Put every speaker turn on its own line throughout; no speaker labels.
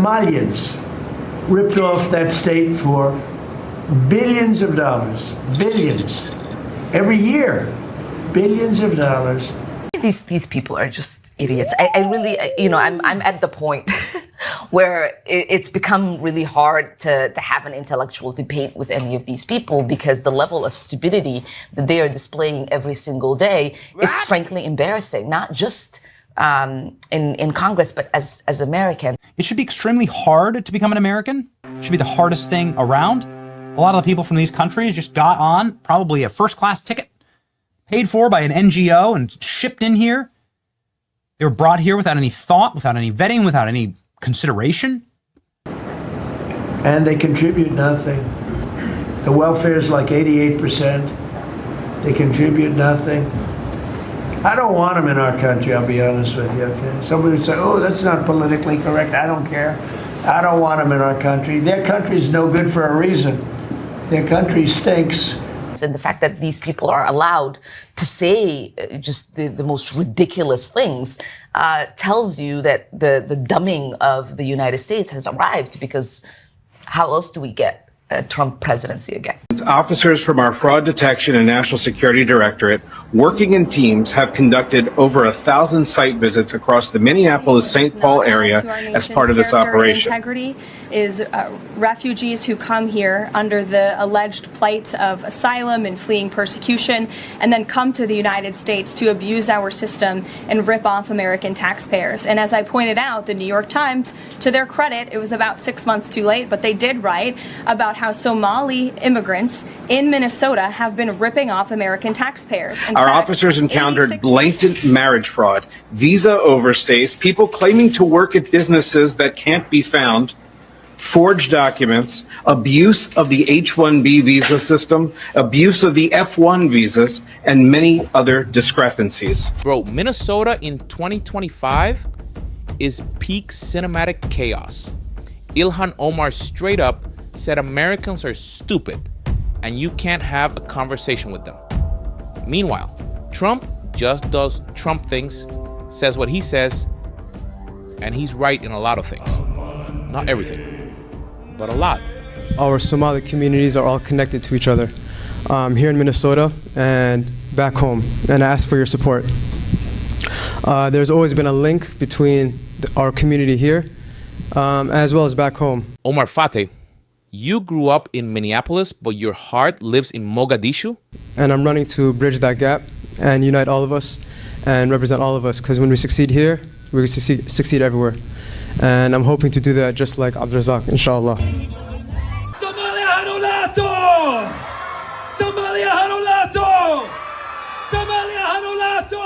Somalians ripped off that state for billions of dollars, billions, every year, billions of dollars.
These people are just idiots. I really, I'm at the point where it's become really hard to have an intellectual debate with any of these people because the level of stupidity that they are displaying every single day is frankly embarrassing, not just in Congress, but as Americans.
It should be extremely hard to become an American. It should be the hardest thing around. A lot of the people from these countries just got on probably a first-class ticket, paid for by an NGO and shipped in here. They were brought here without any thought, without any vetting, without any consideration.
And they contribute nothing. The welfare is like 88%. They contribute nothing. I don't want them in our country, I'll be honest with you, okay? Somebody would say, oh, that's not politically correct. I don't care. I don't want them in our country. Their country is no good for a reason. Their country stinks.
And the fact that these people are allowed to say just the most ridiculous things tells you that the dumbing of the United States has arrived, because how else do we get a Trump presidency again?
Officers from our Fraud Detection and National Security Directorate, working in teams, have conducted over 1,000 site visits across the Minneapolis-St. Paul area as part of this operation.
Integrity is refugees who come here under the alleged plight of asylum and fleeing persecution, and then come to the United States to abuse our system and rip off American taxpayers. And as I pointed out, the New York Times, to their credit, it was about 6 months too late, but they did write about how Somali immigrants in Minnesota have been ripping off American taxpayers.
Our officers encountered blatant marriage fraud, visa overstays, people claiming to work at businesses that can't be found, forged documents, abuse of the H-1B visa system, abuse of the F-1 visas, and many other discrepancies.
Bro, Minnesota in 2025 is peak cinematic chaos. Ilhan Omar straight up said Americans are stupid and you can't have a conversation with them. Meanwhile, Trump just does Trump things, says what he says, and he's right in a lot of things. Not everything, but a lot.
Our Somali communities are all connected to each other here in Minnesota and back home, and I ask for your support. There's always been a link between our community here as well as back home.
Omar Fateh, you grew up in Minneapolis, but your heart lives in Mogadishu?
And I'm running to bridge that gap and unite all of us and represent all of us, because when we succeed here, we succeed everywhere. And I'm hoping to do that just like Abdrazak, inshallah.
Somalia Hanulato! Somalia Hanulato! Somalia Hanulato!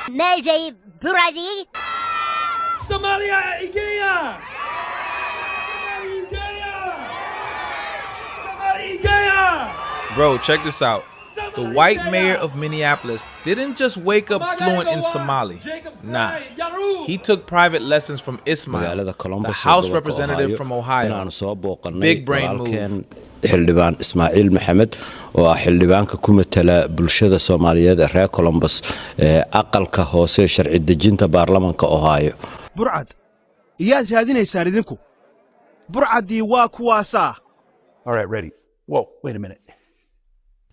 Nejay Buradi!
Somalia Igea!
Bro, check this out. The white mayor of Minneapolis didn't just wake up fluent in Somali. Nah, he took private lessons from Ismail, the House representative from Ohio. Big brain move.
xildhibaan Ismaaciil Maxamed oo ah xildhibaanka ku matala bulshada Soomaaliyeed ee reer Columbus aqalka hoose sharci dejinta baarlamaanka Ohio.
Burcad iyaad raadinaysaan idinku. Burcadii waa kuwaasa.
All right, ready. Whoa, wait a minute.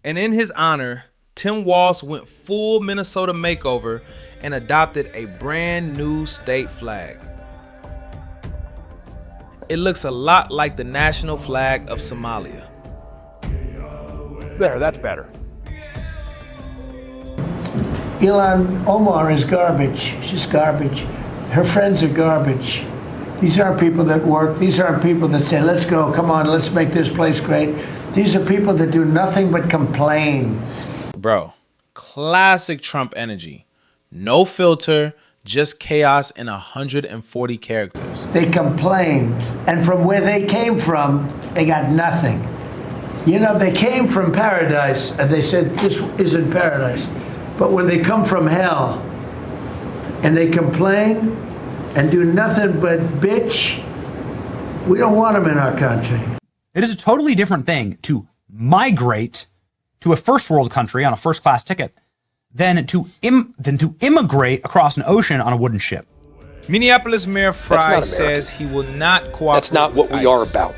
And in his honor, Tim Walz went full Minnesota makeover and adopted a brand new state flag. It looks a lot like the national flag of Somalia.
There, that's better.
Ilhan Omar is garbage. She's garbage. Her friends are garbage. These aren't people that work. These aren't people that say, let's go, come on, let's make this place great. These are people that do nothing but complain.
Bro, classic Trump energy. No filter, just chaos in 140 characters.
They complain, and from where they came from, they got nothing. You know, they came from paradise, and they said, this isn't paradise. But when they come from hell, and they complain, and do nothing but bitch, we don't want them in our country.
It is a totally different thing to migrate to a first world country on a first class ticket than to immigrate across an ocean on a wooden ship.
Minneapolis Mayor
That's
Fry
not
says he will not cooperate.
That's not what we are about.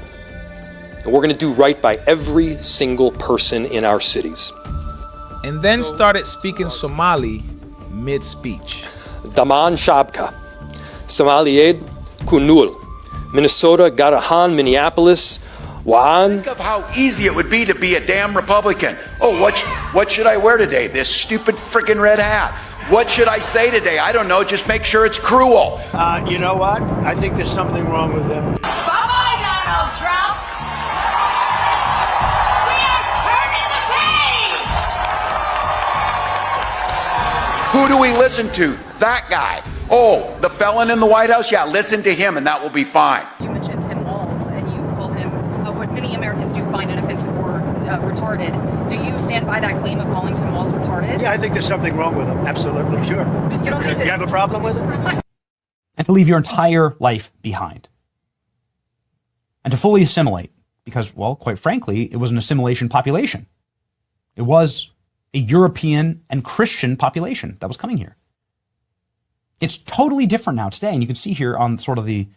And we're going to do right by every single person in our cities.
And then started speaking Somali mid-speech.
Daman Shabka, Somalied Kunul, Minnesota Garahan, Minneapolis, Waan.
Think of how easy it would be to be a damn Republican. Oh, what should I wear today? This stupid freaking red hat. What should I say today? I don't know. Just make sure it's cruel.
You know what? I think there's something wrong with him.
Bye-bye, Donald Trump. We are turning the page.
Who do we listen to? That guy. Oh, the felon in the White House? Yeah, listen to him and that will be fine.
You mentioned Tim Walz and you called him what many Americans do find an offensive word, retarded. Do you stand by that claim of calling Tim Walz retarded?
Yeah, I think there's something wrong with him. Absolutely, sure.
You don't think
You have a problem with it?
And to leave your entire life behind. And to fully assimilate. Because, well, quite frankly, it was an assimilation population. It was a European and Christian population that was coming here. It's totally different now today. And you can see here on sort of the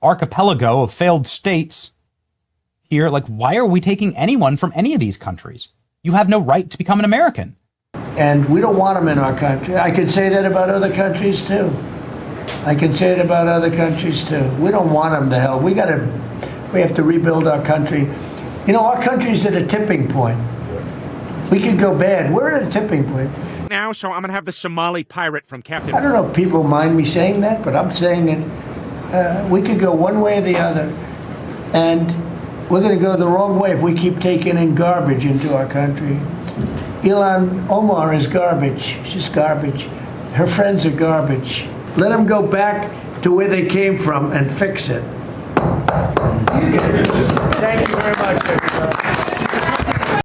archipelago of failed states here, like, why are we taking anyone from any of these countries? You have no right to become an American.
And we don't want them in our country. I can say that about other countries too. I can say it about other countries too. We don't want them to hell. We have to rebuild our country. You know, our country's at a tipping point. We could go bad. We're at a tipping point.
Now, so I'm going to have the Somali pirate from Captain...
I don't know if people mind me saying that, but I'm saying it. We could go one way or the other. And we're going to go the wrong way if we keep taking in garbage into our country. Ilhan Omar is garbage. She's garbage. Her friends are garbage. Let them go back to where they came from and fix it. Thank you very much, everybody.